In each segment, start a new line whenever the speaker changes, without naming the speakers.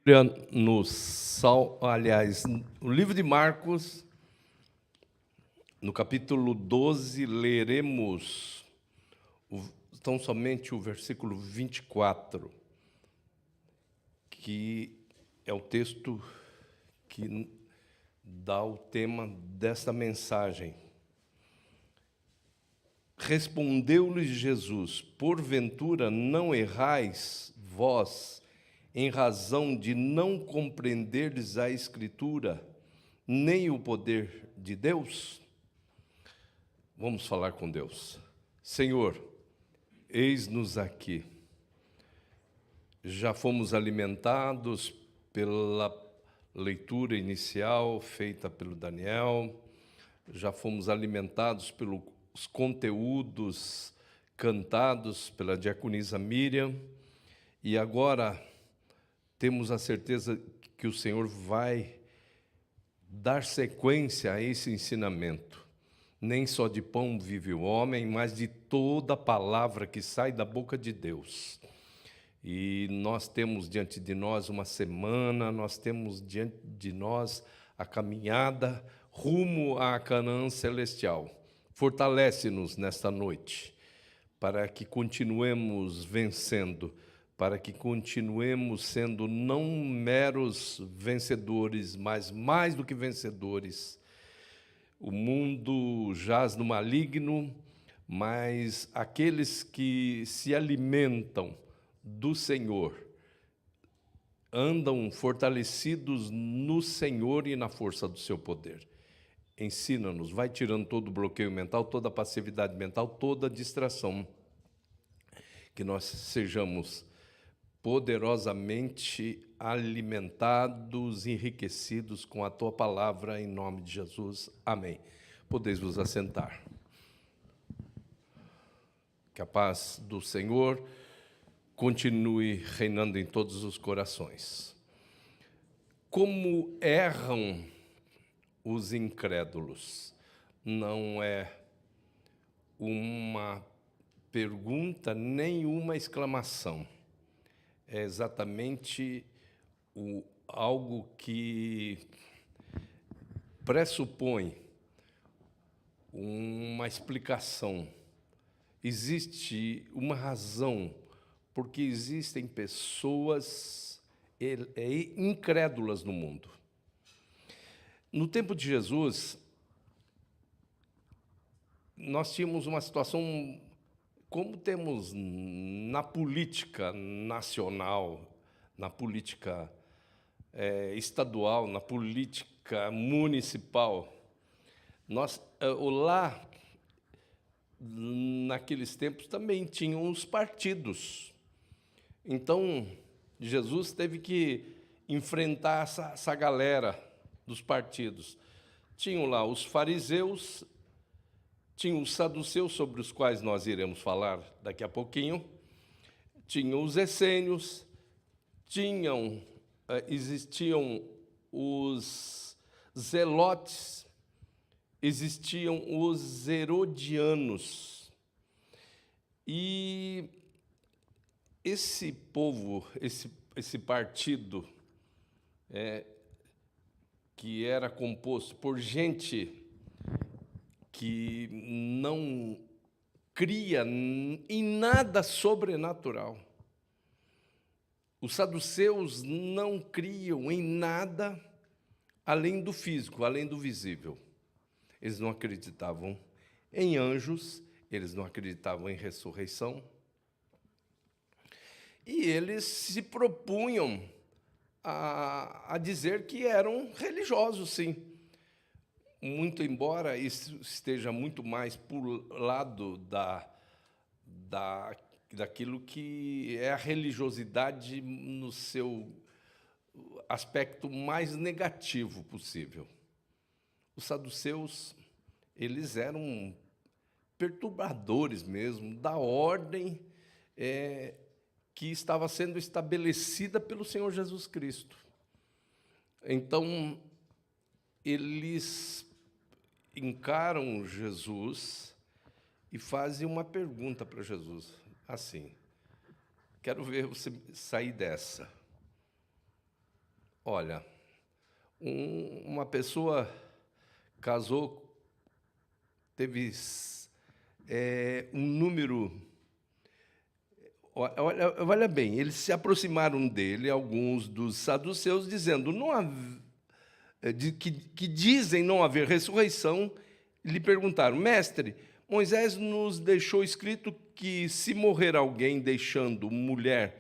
No livro de Marcos, no capítulo 12, leremos tão somente o versículo 24, que é o texto que dá o tema desta mensagem. Respondeu-lhes Jesus: porventura não errais vós, em razão de não compreenderdes a Escritura, nem o poder de Deus? Vamos falar com Deus. Senhor, eis-nos aqui. Já fomos alimentados pela leitura inicial feita pelo Daniel, já fomos alimentados pelos conteúdos cantados pela diaconisa Miriam, e agora temos a certeza que o Senhor vai dar sequência a esse ensinamento. Nem só de pão vive o homem, mas de toda palavra que sai da boca de Deus. E nós temos diante de nós uma semana, nós temos diante de nós a caminhada rumo à Canaã celestial. Fortalece-nos nesta noite, para que continuemos vencendo, para que continuemos sendo não meros vencedores, mas mais do que vencedores. O mundo jaz no maligno, mas aqueles que se alimentam do Senhor andam fortalecidos no Senhor e na força do seu poder. Ensina-nos, vai tirando todo o bloqueio mental, toda a passividade mental, toda a distração, que nós sejamos poderosamente alimentados, enriquecidos com a Tua palavra, em nome de Jesus. Amém. Podeis vos assentar. Que a paz do Senhor continue reinando em todos os corações. Como erram os incrédulos? Não é uma pergunta nem uma exclamação. É exatamente algo que pressupõe uma explicação. Existe uma razão porque existem pessoas incrédulas no mundo. No tempo de Jesus, nós tínhamos uma situação como temos na política nacional, na política estadual, na política municipal. Lá, naqueles tempos, também tinham os partidos. Então, Jesus teve que enfrentar essa galera dos partidos. Tinham lá os fariseus, tinham os saduceus, sobre os quais nós iremos falar daqui a pouquinho, tinham os essênios, existiam os zelotes, existiam os herodianos. E esse povo, esse partido, que era composto por gente que não cria em nada sobrenatural. Os saduceus não criam em nada além do físico, além do visível. Eles não acreditavam em anjos, eles não acreditavam em ressurreição. E eles se propunham a dizer que eram religiosos, sim. Muito embora isso esteja muito mais por lado daquilo que é a religiosidade no seu aspecto mais negativo possível. Os saduceus, eles eram perturbadores mesmo da ordem que estava sendo estabelecida pelo Senhor Jesus Cristo. Então, eles encaram Jesus e fazem uma pergunta para Jesus, assim: quero ver você sair dessa. Olha, uma pessoa casou, teve um número. Olha bem, eles se aproximaram dele, alguns dos saduceus, dizendo que dizem não haver ressurreição, lhe perguntaram: Mestre, Moisés nos deixou escrito que, se morrer alguém deixando mulher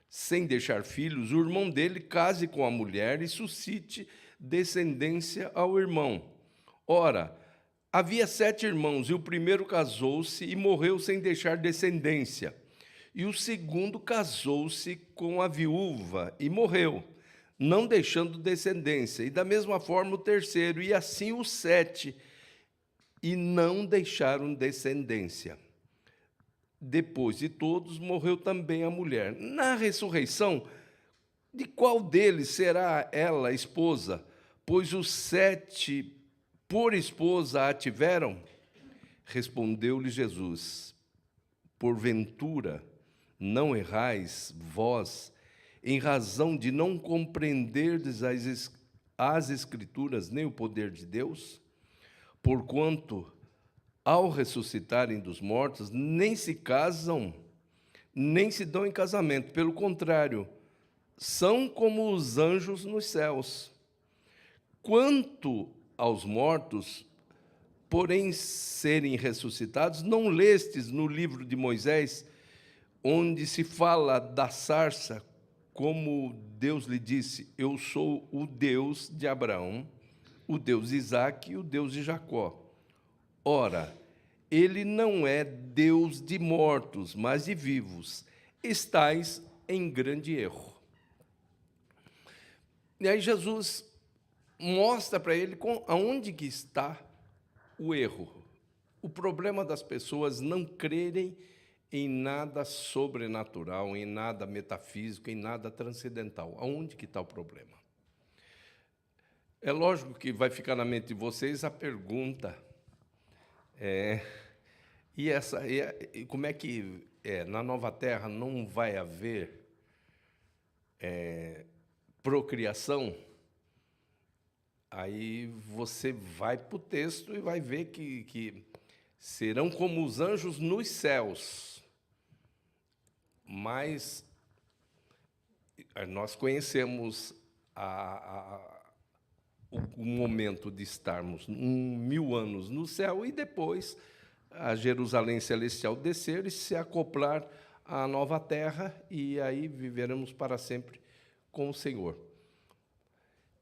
sem deixar filhos, o irmão dele case com a mulher e suscite descendência ao irmão. Ora, havia 7 irmãos, e o primeiro casou-se e morreu sem deixar descendência. E o segundo casou-se com a viúva e morreu, não deixando descendência. E da mesma forma o terceiro, e assim os 7, e não deixaram descendência. Depois de todos, morreu também a mulher. Na ressurreição, de qual deles será ela esposa? Pois os 7 por esposa a tiveram? Respondeu-lhe Jesus: porventura não errais vós, em razão de não compreenderdes as Escrituras nem o poder de Deus? Porquanto, ao ressuscitarem dos mortos, nem se casam, nem se dão em casamento. Pelo contrário, são como os anjos nos céus. Quanto aos mortos, porém, serem ressuscitados, não lestes no livro de Moisés, onde se fala da sarça, como Deus lhe disse: eu sou o Deus de Abraão, o Deus de Isaque e o Deus de Jacó. Ora, ele não é Deus de mortos, mas de vivos. Estais em grande erro. E aí Jesus mostra para ele aonde que está o erro. O problema das pessoas não crerem em nada sobrenatural, em nada metafísico, em nada transcendental. Aonde que está o problema? É lógico que vai ficar na mente de vocês a pergunta: e como é que na nova terra não vai haver procriação? Aí você vai para o texto e vai ver que serão como os anjos nos céus. Mas nós conhecemos o momento de estarmos 1000 anos no céu e depois a Jerusalém celestial descer e se acoplar à nova terra, e aí viveremos para sempre com o Senhor.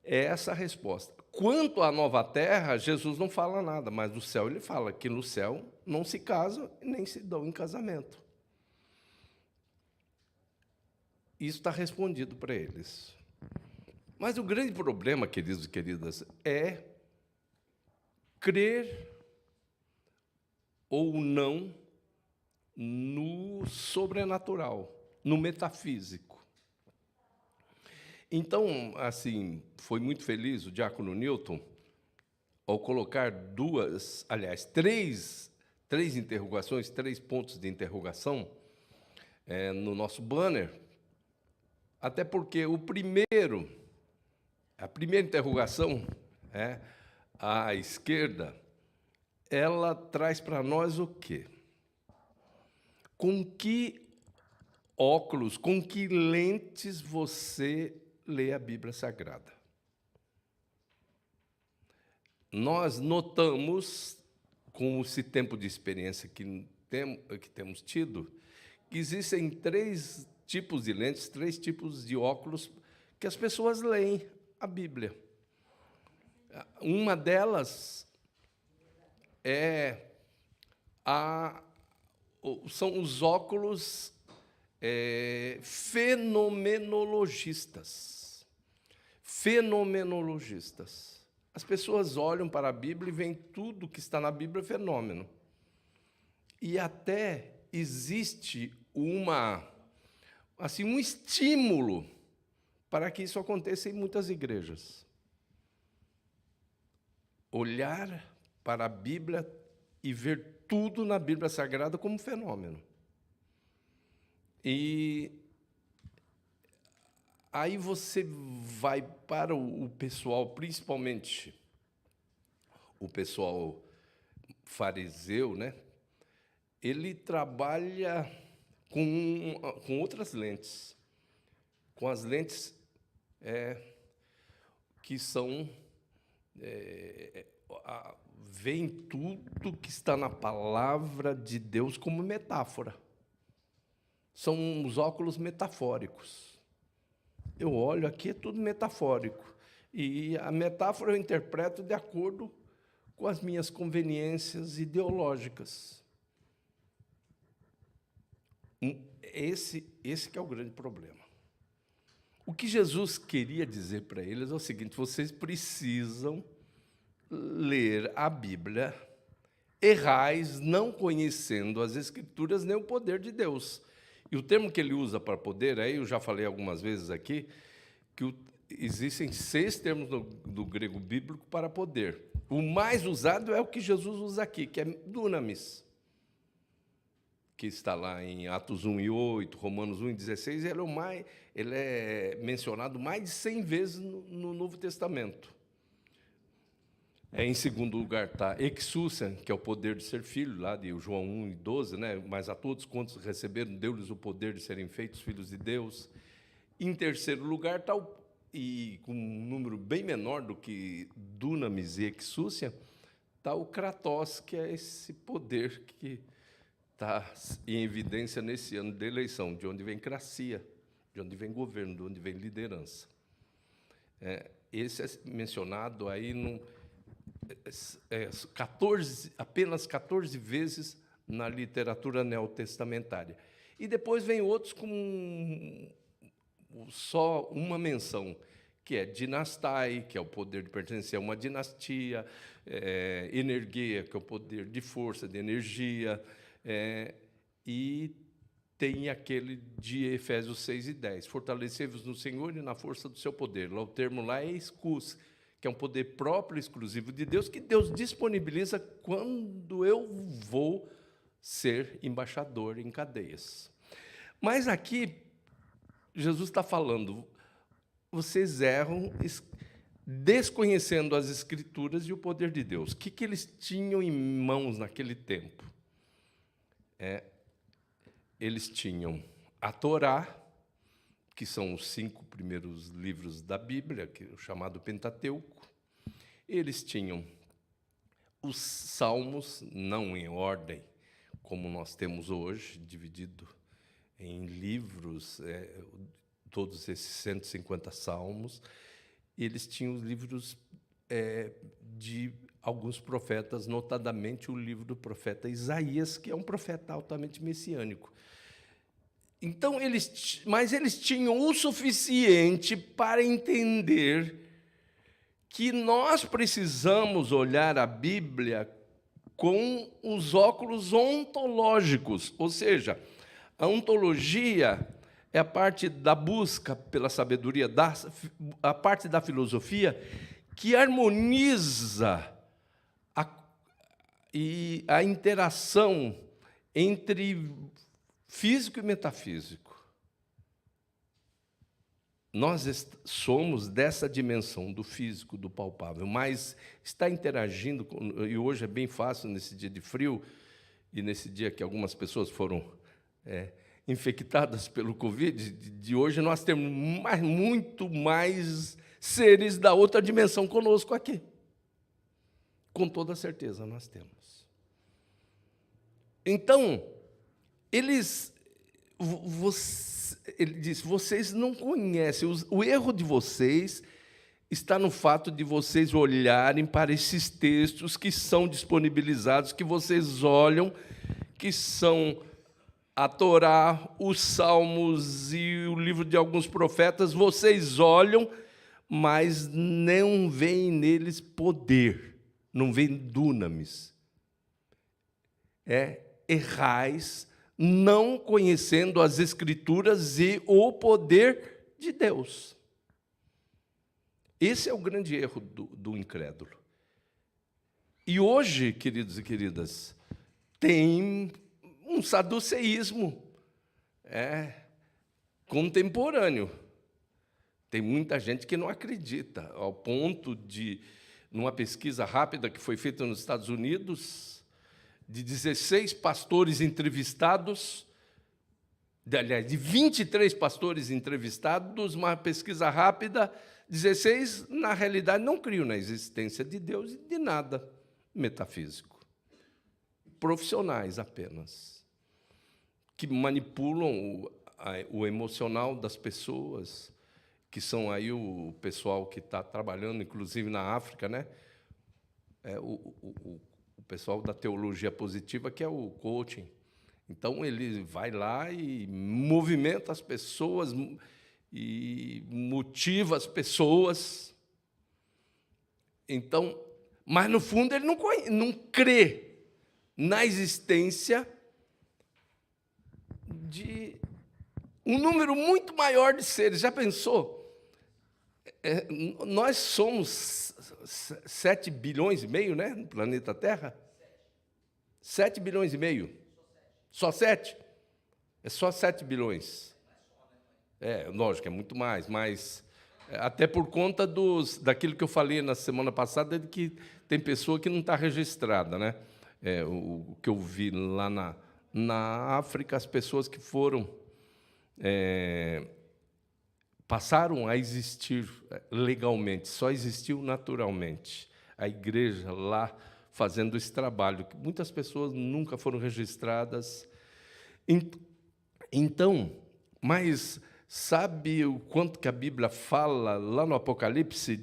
É essa a resposta. Quanto à nova terra, Jesus não fala nada, mas do céu ele fala que no céu não se casam nem se dão em casamento. Isso está respondido para eles. Mas o grande problema, queridos e queridas, é crer ou não no sobrenatural, no metafísico. Então, assim, foi muito feliz o diácono Newton ao colocar três interrogações, 3 pontos de interrogação no nosso banner, até porque a primeira interrogação, à esquerda, ela traz para nós o quê? Com que óculos, com que lentes você lê a Bíblia Sagrada? Nós notamos, com esse tempo de experiência que temos tido, que existem 3 tipos de lentes, 3 tipos de óculos que as pessoas leem a Bíblia. Uma delas são os óculos fenomenologistas. Fenomenologistas. As pessoas olham para a Bíblia e veem tudo que está na Bíblia fenômeno. E até existe um estímulo para que isso aconteça em muitas igrejas. Olhar para a Bíblia e ver tudo na Bíblia Sagrada como fenômeno. E Aí você vai para o pessoal, principalmente o pessoal fariseu, né? Ele trabalha com outras lentes, com as lentes que são veem tudo que está na palavra de Deus como metáfora. São os óculos metafóricos. Eu olho aqui, é tudo metafórico. E a metáfora eu interpreto de acordo com as minhas conveniências ideológicas. Esse que é o grande problema. O que Jesus queria dizer para eles é o seguinte: vocês precisam ler a Bíblia, errais não conhecendo as Escrituras nem o poder de Deus. E o termo que ele usa para poder, aí eu já falei algumas vezes aqui, que existem 6 termos do grego bíblico para poder. O mais usado é o que Jesus usa aqui, que é dunamis, que está lá em Atos 1:8, Romanos 1:16, ele é mencionado mais de 100 vezes no Novo Testamento. Em segundo lugar está exousia, que é o poder de ser filho, lá de João 1:12, né? Mas a todos quantos receberam, deu-lhes o poder de serem feitos filhos de Deus. Em terceiro lugar está, e com um número bem menor do que dunamis e exousia, está o kratos, que é esse poder que está em evidência nesse ano de eleição, de onde vem cracia, de onde vem governo, de onde vem liderança. Esse é mencionado aí apenas 14 vezes na literatura neotestamentária. E depois vem outros com só uma menção, que é dinastai, que é o poder de pertencer a uma dinastia, energia, que é o poder de força, de energia, e tem aquele de Efésios 6:10, fortalecei-vos no Senhor e na força do seu poder. Lá, o termo lá é escus, que é um poder próprio, exclusivo de Deus, que Deus disponibiliza quando eu vou ser embaixador em cadeias. Mas aqui, Jesus está falando, vocês erram desconhecendo as Escrituras e o poder de Deus. O que eles tinham em mãos naquele tempo? Eles tinham a Torá, que são os 5 primeiros livros da Bíblia, que é o chamado Pentateuco. Eles tinham os Salmos, não em ordem, como nós temos hoje, dividido em livros, todos esses 150 Salmos. Eles tinham os livros de alguns profetas, notadamente o livro do profeta Isaías, que é um profeta altamente messiânico. Então, mas eles tinham o suficiente para entender que nós precisamos olhar a Bíblia com os óculos ontológicos, ou seja, a ontologia é a parte da busca pela sabedoria, a parte da filosofia que harmoniza a interação entre físico e metafísico. Nós somos dessa dimensão do físico, do palpável, mas está interagindo, e hoje é bem fácil, nesse dia de frio, e nesse dia que algumas pessoas foram infectadas pelo Covid, de hoje nós temos muito mais seres da outra dimensão conosco aqui. Com toda certeza nós temos. Então, ele diz, vocês não conhecem, o erro de vocês está no fato de vocês olharem para esses textos que são disponibilizados, que vocês olham, que são a Torá, os Salmos e o livro de alguns profetas, vocês olham, mas não veem neles poder, não veem dunamis. Errais, não conhecendo as Escrituras e o poder de Deus. Esse é o grande erro do incrédulo. E hoje, queridos e queridas, tem um saduceísmo contemporâneo. Tem muita gente que não acredita, ao ponto de, numa pesquisa rápida que foi feita nos Estados Unidos, de 16 pastores entrevistados, aliás, de 23 pastores entrevistados, uma pesquisa rápida, 16, na realidade, não criam na existência de Deus e de nada metafísico. Profissionais apenas, que manipulam o emocional das pessoas, que são aí o pessoal que está trabalhando, inclusive na África, né? O pessoal da teologia positiva, que é o coaching. Então, ele vai lá e movimenta as pessoas e motiva as pessoas. Então, mas, no fundo, ele não crê na existência de um número muito maior de seres. Já pensou? Nós somos 7 bilhões e meio, né, no planeta Terra? 7 bilhões e meio. Só 7? É só 7 bilhões. Lógico, é muito mais, mas até por conta daquilo que eu falei na semana passada, de que tem pessoa que não está registrada, né? O que eu vi lá na África, as pessoas que foram passaram a existir legalmente, só existiu naturalmente. A igreja lá fazendo esse trabalho, que muitas pessoas nunca foram registradas. Então, mas sabe o quanto que a Bíblia fala lá no Apocalipse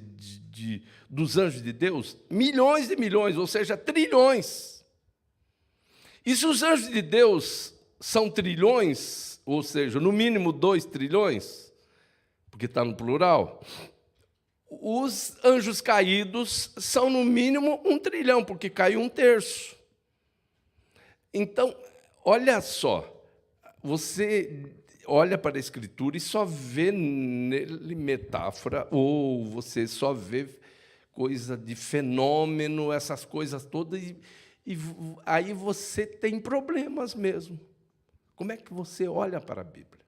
dos anjos de Deus? Milhões de milhões, ou seja, trilhões. E se os anjos de Deus são trilhões, ou seja, no mínimo 2 trilhões, porque está no plural, os anjos caídos são no mínimo 1 trilhão, porque caiu 1/3. Então, olha só, você olha para a Escritura e só vê nele metáfora, ou você só vê coisa de fenômeno, essas coisas todas, e aí você tem problemas mesmo. Como é que você olha para a Bíblia?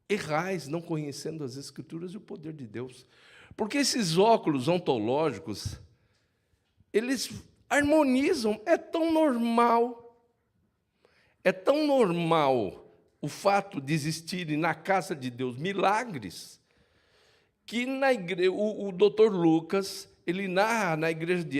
Errais, não conhecendo as Escrituras e o poder de Deus. Porque esses óculos ontológicos, eles harmonizam, é tão normal o fato de existirem na casa de Deus milagres, que na igreja, o Dr. Lucas, ele narra na igreja de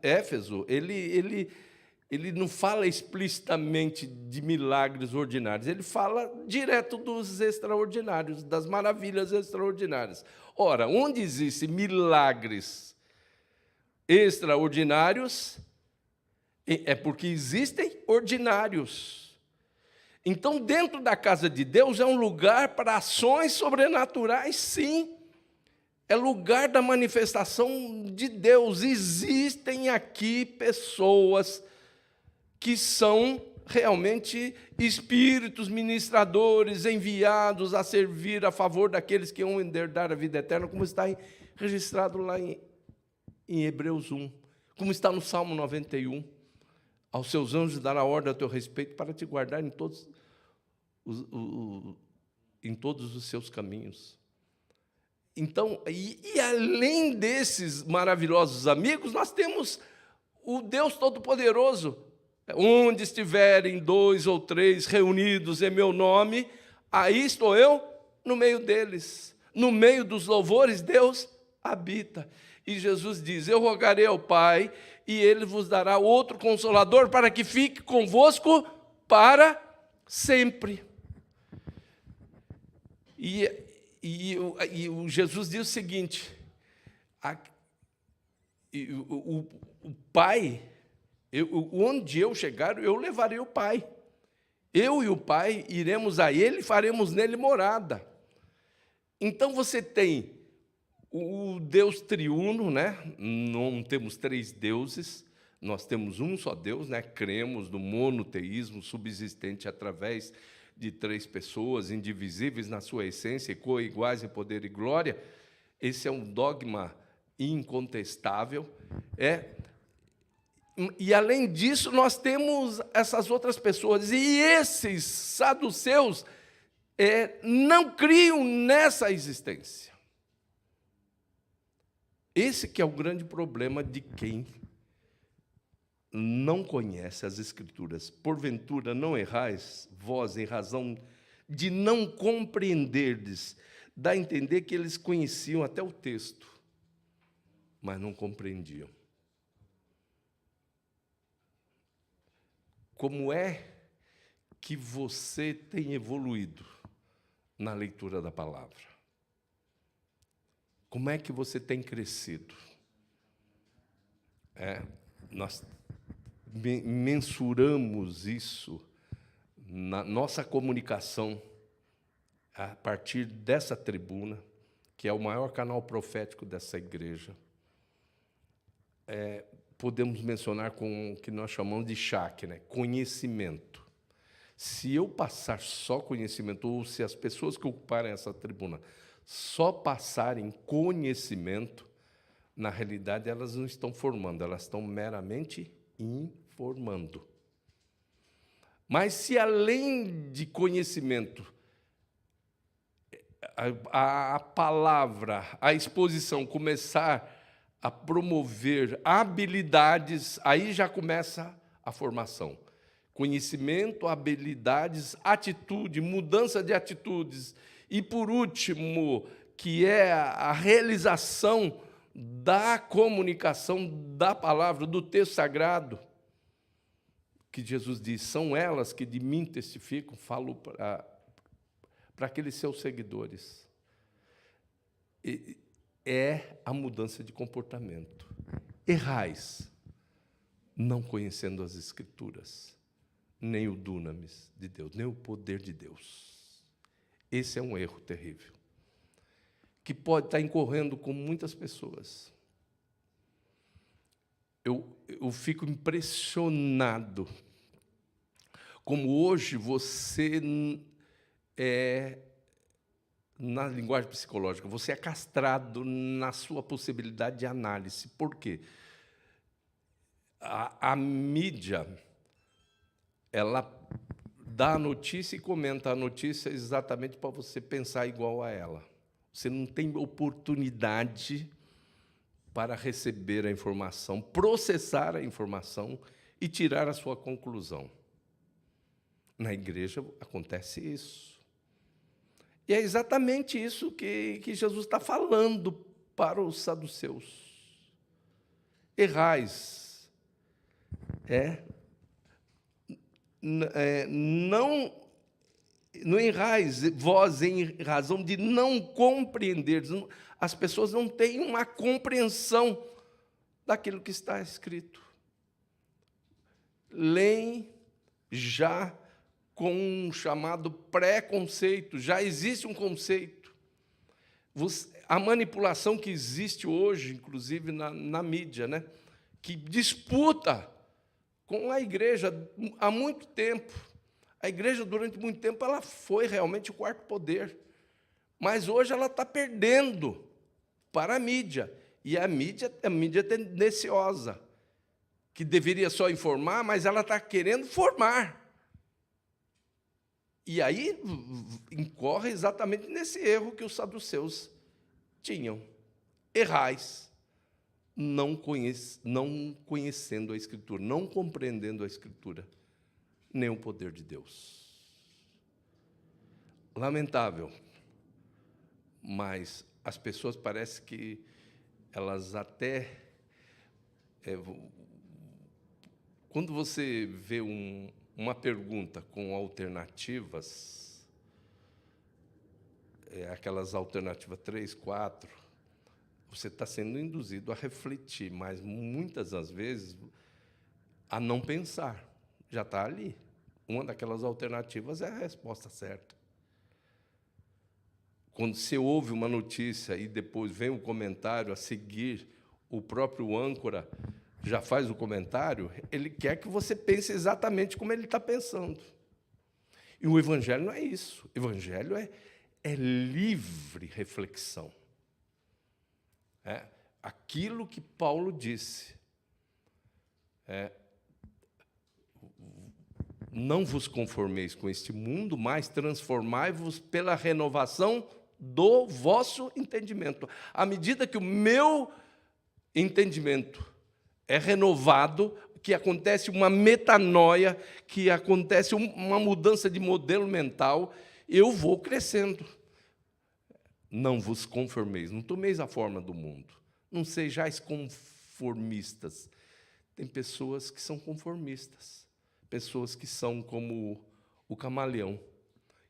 Éfeso, ele não fala explicitamente de milagres ordinários, ele fala direto dos extraordinários, das maravilhas extraordinárias. Ora, onde existem milagres extraordinários, é porque existem ordinários. Então, dentro da casa de Deus é um lugar para ações sobrenaturais, sim. É lugar da manifestação de Deus. Existem aqui pessoas que são realmente espíritos ministradores enviados a servir a favor daqueles que vão herdar a vida eterna, como está registrado lá em Hebreus 1, como está no Salmo 91. Aos seus anjos dará ordem a teu respeito para te guardar em todos os seus caminhos. Então, e além desses maravilhosos amigos, nós temos o Deus Todo-Poderoso. Onde estiverem 2 ou 3 reunidos em meu nome, aí estou eu no meio deles. No meio dos louvores, Deus habita. E Jesus diz, eu rogarei ao Pai, e Ele vos dará outro Consolador, para que fique convosco para sempre. E o Jesus diz o seguinte, o Pai, onde eu chegar, eu levarei o Pai. Eu e o Pai iremos a Ele e faremos nele morada. Então você tem o Deus triuno, né? Não temos 3 deuses, nós temos um só Deus, né? Cremos no monoteísmo subsistente através de 3 pessoas, indivisíveis na sua essência e coiguais em poder e glória. Esse é um dogma incontestável. E, além disso, nós temos essas outras pessoas. E esses saduceus não criam nessa existência. Esse que é o grande problema de quem não conhece as Escrituras. Porventura não errais, vós, em razão de não compreenderdes. Dá a entender que eles conheciam até o texto, mas não compreendiam. Como é que você tem evoluído na leitura da palavra? Como é que você tem crescido? Nós mensuramos isso na nossa comunicação a partir dessa tribuna, que é o maior canal profético dessa igreja. Podemos mencionar com o que nós chamamos de CHAC, né? Conhecimento. Se eu passar só conhecimento, ou se as pessoas que ocuparem essa tribuna só passarem conhecimento, na realidade elas não estão formando, elas estão meramente informando. Mas se além de conhecimento, a palavra, a exposição começar a promover habilidades, aí já começa a formação. Conhecimento, habilidades, atitude, mudança de atitudes. E, por último, que é a realização da comunicação da palavra, do texto sagrado, que Jesus diz, são elas que de mim testificam, falo para aqueles seus seguidores. É a mudança de comportamento. Errais, não conhecendo as Escrituras, nem o dunamis de Deus, nem o poder de Deus. Esse é um erro terrível, que pode estar incorrendo com muitas pessoas. Eu fico impressionado como hoje você na linguagem psicológica, você é castrado na sua possibilidade de análise. Por quê? A mídia, ela dá a notícia e comenta a notícia exatamente para você pensar igual a ela. Você não tem oportunidade para receber a informação, processar a informação e tirar a sua conclusão. Na igreja acontece isso. E é exatamente isso que Jesus está falando para os saduceus. Errais. Não errais, vós, em razão de não compreenderes. As pessoas não têm uma compreensão daquilo que está escrito. Leem já com um chamado pré-conceito, já existe um conceito. A manipulação que existe hoje, inclusive na mídia, né, que disputa com a igreja há muito tempo. A igreja, durante muito tempo, ela foi realmente o quarto poder. Mas hoje ela está perdendo para a mídia. E a mídia tendenciosa, que deveria só informar, mas ela está querendo formar. E aí incorre exatamente nesse erro que os saduceus tinham. Errais, não conhecendo a Escritura, não compreendendo a Escritura, nem o poder de Deus. Lamentável, mas as pessoas parece que elas até... quando você vê uma pergunta com alternativas, aquelas alternativas 3, 4, você está sendo induzido a refletir, mas muitas das vezes a não pensar. Já está ali. Uma daquelas alternativas é a resposta certa. Quando você ouve uma notícia e depois vem um comentário a seguir, o próprio âncora já faz o comentário, ele quer que você pense exatamente como ele está pensando. E o Evangelho não é isso. O Evangelho é livre reflexão. Aquilo que Paulo disse. Não vos conformeis com este mundo, mas transformai-vos pela renovação do vosso entendimento. À medida que o meu entendimento é renovado, que acontece uma metanoia, que acontece uma mudança de modelo mental, eu vou crescendo. Não vos conformeis, não tomeis a forma do mundo. Não sejais conformistas. Tem pessoas que são conformistas, pessoas que são como o camaleão,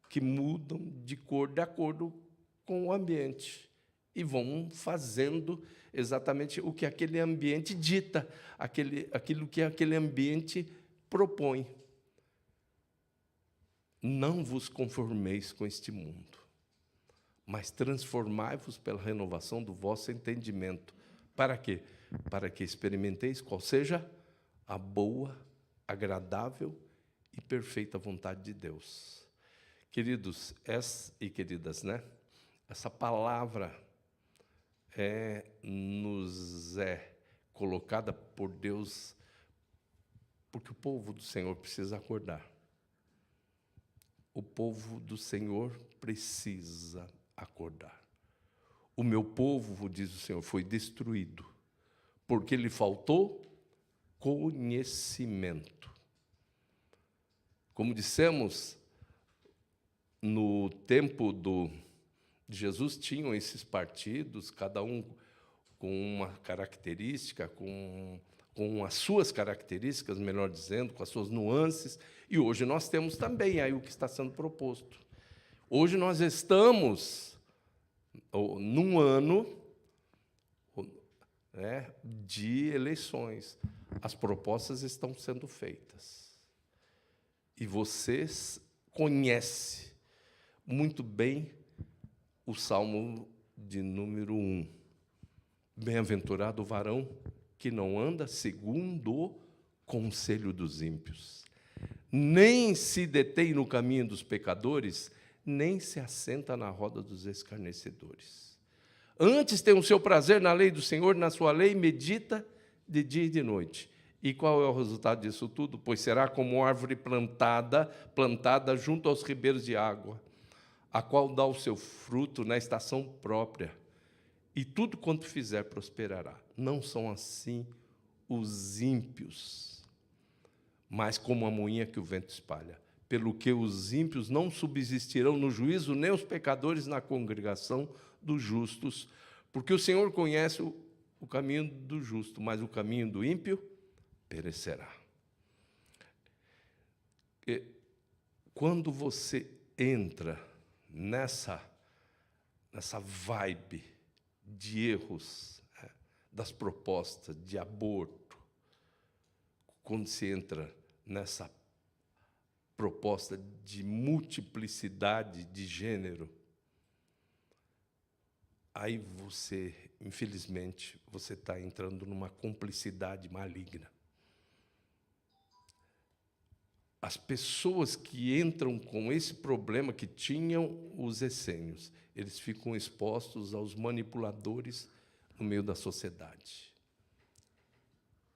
que mudam de cor de acordo com o ambiente e vão fazendo exatamente o que aquele ambiente dita, aquilo que aquele ambiente propõe. Não vos conformeis com este mundo, mas transformai-vos pela renovação do vosso entendimento. Para quê? Para que experimenteis qual seja a boa, agradável e perfeita vontade de Deus. Queridos e queridas, né? Essa palavra nos é colocada por Deus, porque o povo do Senhor precisa acordar. O povo do Senhor precisa acordar. O meu povo, diz o Senhor, foi destruído, porque lhe faltou conhecimento. Como dissemos, no tempo de Jesus tinham esses partidos, cada um com uma característica, com as suas características, melhor dizendo, com as suas nuances, e hoje nós temos também aí o que está sendo proposto. Hoje nós estamos num ano de eleições. As propostas estão sendo feitas. E vocês conhecem muito bem o Salmo de número 1. Bem-aventurado o varão que não anda segundo o conselho dos ímpios, nem se detém no caminho dos pecadores, nem se assenta na roda dos escarnecedores. Antes tem o seu prazer na lei do Senhor, na sua lei medita de dia e de noite. E qual é o resultado disso tudo? Pois será como árvore plantada junto aos ribeiros de água, a qual dá o seu fruto na estação própria, e tudo quanto fizer prosperará. Não são assim os ímpios, mas como a moinha que o vento espalha. Pelo que os ímpios não subsistirão no juízo, nem os pecadores na congregação dos justos, porque o Senhor conhece o caminho do justo, mas o caminho do ímpio perecerá. Quando você entra nessa vibe de erros, das propostas de aborto, quando se entra nessa proposta de multiplicidade de gênero, aí você, infelizmente, você está entrando numa cumplicidade maligna. As pessoas que entram com esse problema, que tinham os essênios, eles ficam expostos aos manipuladores no meio da sociedade.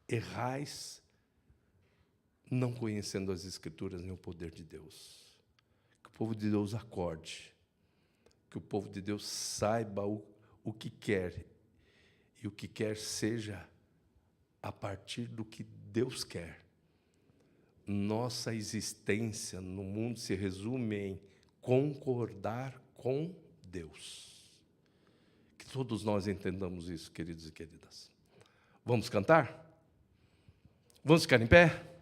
Errais, não conhecendo as Escrituras nem o poder de Deus. Que o povo de Deus acorde, que o povo de Deus saiba o que quer, e o que quer seja a partir do que Deus quer. Nossa existência no mundo se resume em concordar com Deus. Que todos nós entendamos isso, queridos e queridas. Vamos cantar? Vamos ficar em pé?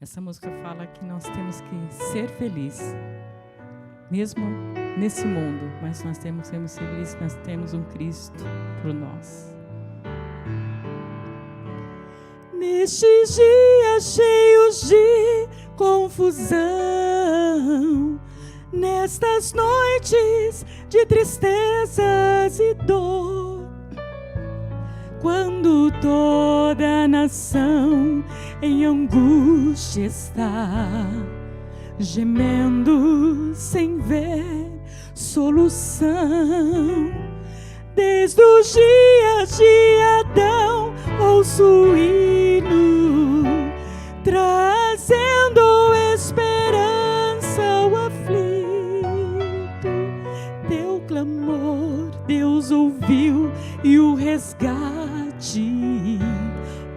Essa música fala que nós temos que ser felizes, mesmo nesse mundo, mas nós temos que ser felizes, nós temos um Cristo por nós. Nestes dias cheios de confusão, nestas noites de tristezas e dor, quando toda a nação em angústia está, gemendo sem ver solução, desde os dias de Adão ouço o hino, trazendo esperança ao aflito. Teu clamor Deus ouviu e o resgate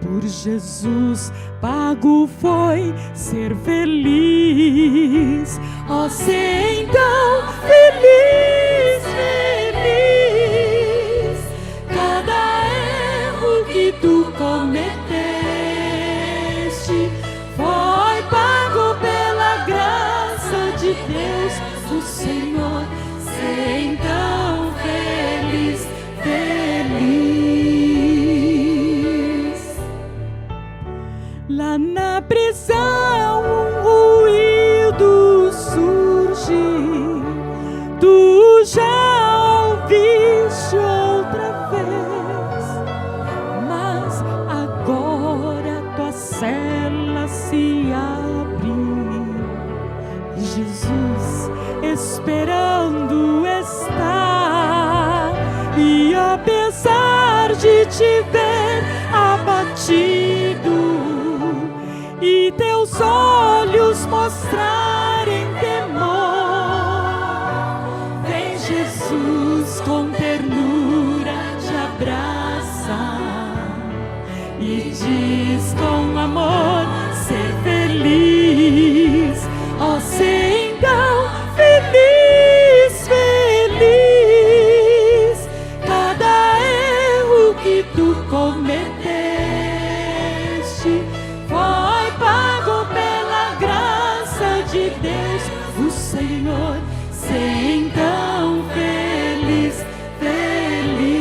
por Jesus pago foi ser feliz. Ó, ser então feliz, feliz. Cada erro que tu cometeste foi pago pela graça de Deus, o Senhor. Ser então feliz, feliz. Lá na prisão um ruído surge, tu já ouviste outra vez, mas agora tua cela se abre, Jesus esperando está, e apesar de te ver abatido e teus olhos mostrarem temor, vem Jesus com ternura te abraça e diz com amor, ser feliz. Ó, ser então feliz, feliz. Cada erro que tu cometeste foi pago pela graça de Deus, o Senhor. Ser então feliz, feliz.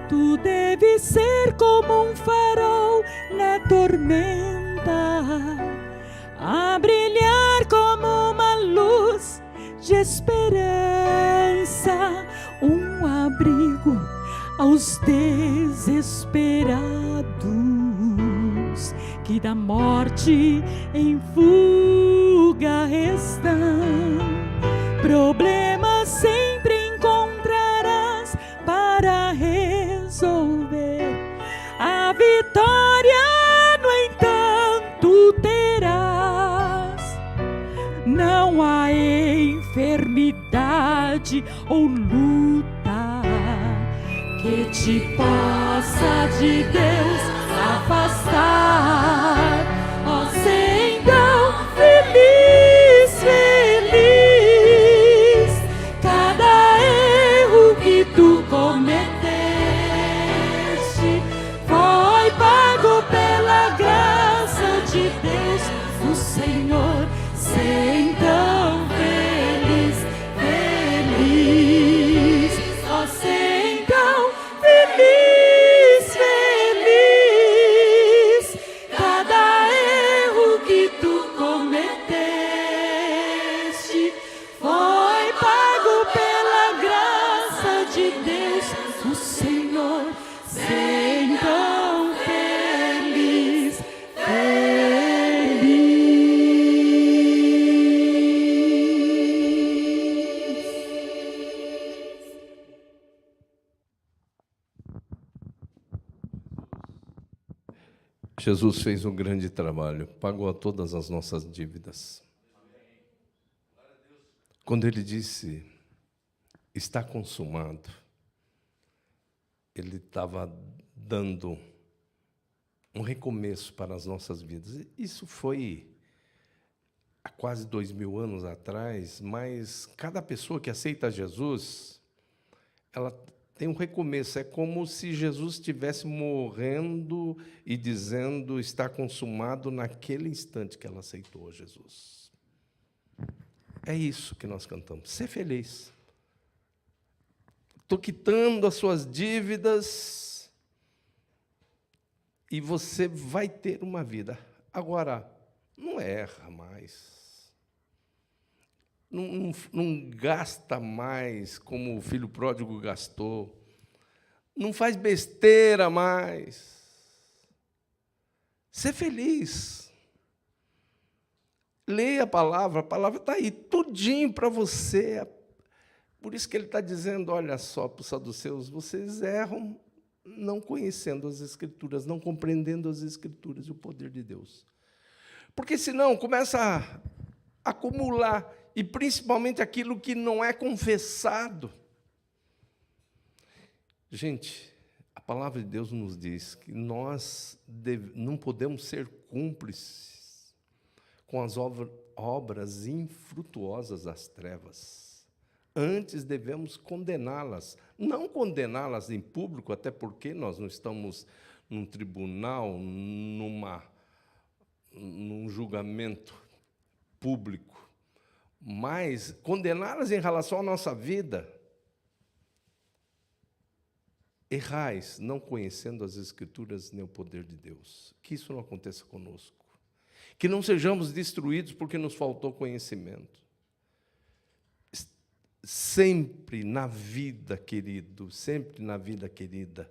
Tu deves ser como um farol na tormenta, a brilhar como uma luz de esperança, um abrigo aos desesperados que da morte em fuga estão. Problemas sempre encontrarás para resolver, a vitória, no entanto, terás. Não há enfermidade ou luta que te possa de Deus afastar. Ó, ser então feliz, feliz. Cada erro que tu cometeste foi pago pela graça de Deus, o Senhor. Ser então feliz, feliz. Ó, ser então feliz, feliz. Cada erro que tu cometeste foi pago pela graça de Deus, o Senhor. Ser então feliz, feliz.
Jesus fez um grande trabalho, pagou todas as nossas dívidas. Quando ele disse, está consumado, ele estava dando um recomeço para as nossas vidas. Isso foi há quase 2000 anos atrás, mas cada pessoa que aceita Jesus, ela tem um recomeço. É como se Jesus estivesse morrendo e dizendo, está consumado naquele instante que ela aceitou Jesus. É isso que nós cantamos, ser feliz. estou quitando as suas dívidas e você vai ter uma vida. Agora, não erra mais. Não gasta mais como o filho pródigo gastou. Não faz besteira mais. Ser feliz. Leia a palavra está aí, tudinho para você. Por isso que ele está dizendo, olha só, para os saduceus, vocês erram não conhecendo as Escrituras, não compreendendo as Escrituras e o poder de Deus. Porque senão começa a acumular, e principalmente aquilo que não é confessado. Gente, a palavra de Deus nos diz que nós não podemos ser cúmplices com as obras infrutuosas das trevas. Antes devemos condená-las. Não condená-las em público, até porque nós não estamos num tribunal, num julgamento público, mas condená-las em relação à nossa vida. Errais, não conhecendo as Escrituras nem o poder de Deus. Que isso não aconteça conosco. Que não sejamos destruídos porque nos faltou conhecimento. Sempre na vida, querido, sempre na vida, querida,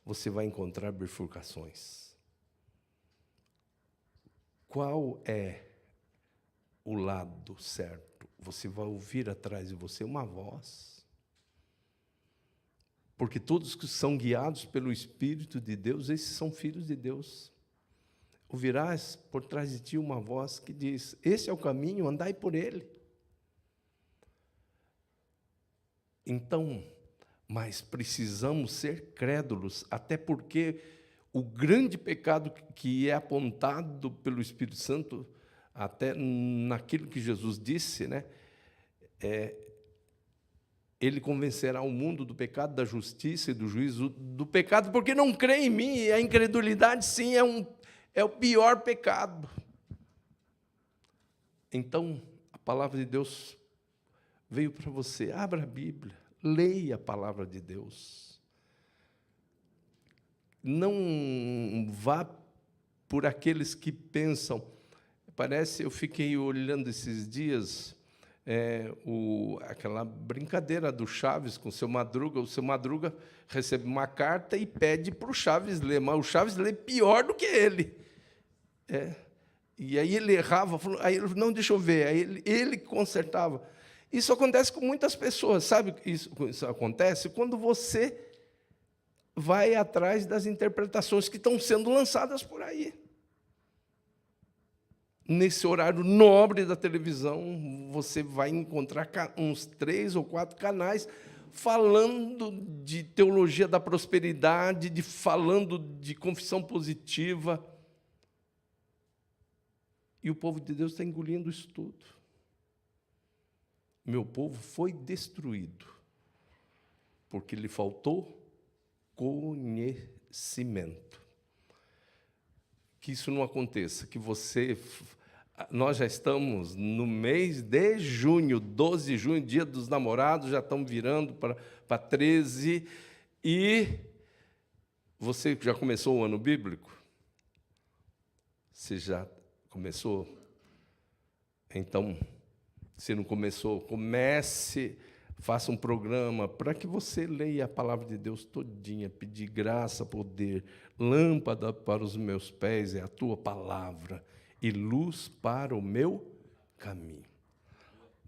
você vai encontrar bifurcações. Qual é o lado certo? Você vai ouvir atrás de você uma voz. Porque todos que são guiados pelo Espírito de Deus, esses são filhos de Deus. Ouvirás por trás de ti uma voz que diz, esse é o caminho, andai por ele. Então, mas precisamos ser crédulos, até porque o grande pecado que é apontado pelo Espírito Santo, até naquilo que Jesus disse, né, ele convencerá o mundo do pecado, da justiça e do juízo do pecado, porque não crê em mim, e a incredulidade, sim, é o pior pecado. Então, a palavra de Deus veio para você. Abra a Bíblia, leia a palavra de Deus. Não vá por aqueles que pensam. Eu fiquei olhando esses dias aquela brincadeira do Chaves com o seu Madruga. O seu Madruga recebe uma carta e pede para o Chaves ler, mas o Chaves lê pior do que ele. E aí ele errava, aí ele não, deixa eu ver, aí ele consertava. Isso acontece com muitas pessoas, sabe? Isso acontece quando você vai atrás das interpretações que estão sendo lançadas por aí. Nesse horário nobre da televisão, você vai encontrar uns 3 ou 4 canais falando de teologia da prosperidade, falando de confissão positiva. E o povo de Deus está engolindo isso tudo. Meu povo foi destruído, porque lhe faltou conhecimento. Que isso não aconteça, que nós já estamos no mês de junho, 12 de junho, dia dos namorados, já estamos virando para 13, e você já começou o ano bíblico? Você já começou? Então, se não começou, comece, faça um programa para que você leia a palavra de Deus todinha, pedir graça, poder, lâmpada para os meus pés é a tua palavra e luz para o meu caminho.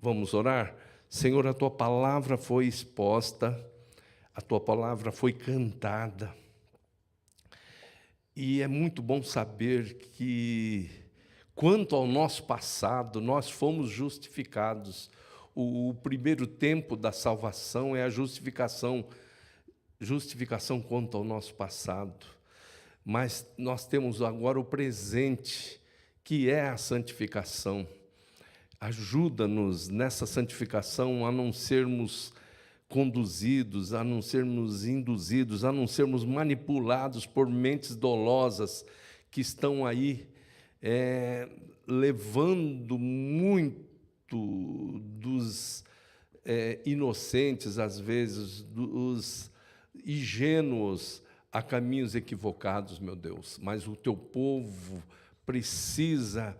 Vamos orar? Senhor, a tua palavra foi exposta, a tua palavra foi cantada, e é muito bom saber que, quanto ao nosso passado, nós fomos justificados. O primeiro tempo da salvação é a justificação quanto ao nosso passado. Mas nós temos agora o presente, que é a santificação. Ajuda-nos nessa santificação a não sermos conduzidos, a não sermos induzidos, a não sermos manipulados por mentes dolosas que estão aí levando muito inocentes, às vezes, dos ingênuos a caminhos equivocados, meu Deus. Mas o teu povo precisa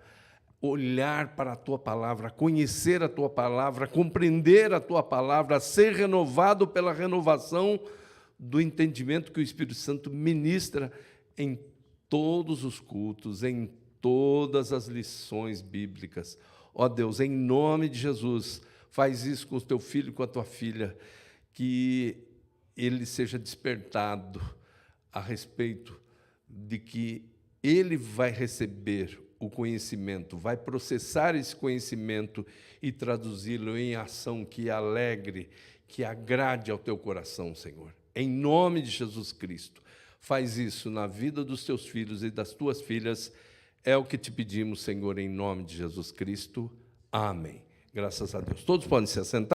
olhar para a tua palavra, conhecer a tua palavra, compreender a tua palavra, ser renovado pela renovação do entendimento que o Espírito Santo ministra em todos os cultos, em todas as lições bíblicas. Ó Deus, em nome de Jesus, faz isso com o teu filho e com a tua filha, que ele seja despertado a respeito de que ele vai receber o conhecimento, vai processar esse conhecimento e traduzi-lo em ação que alegre, que agrade ao teu coração, Senhor. Em nome de Jesus Cristo, faz isso na vida dos teus filhos e das tuas filhas, é o que te pedimos, Senhor, em nome de Jesus Cristo. Amém. Graças a Deus. Todos podem se assentar.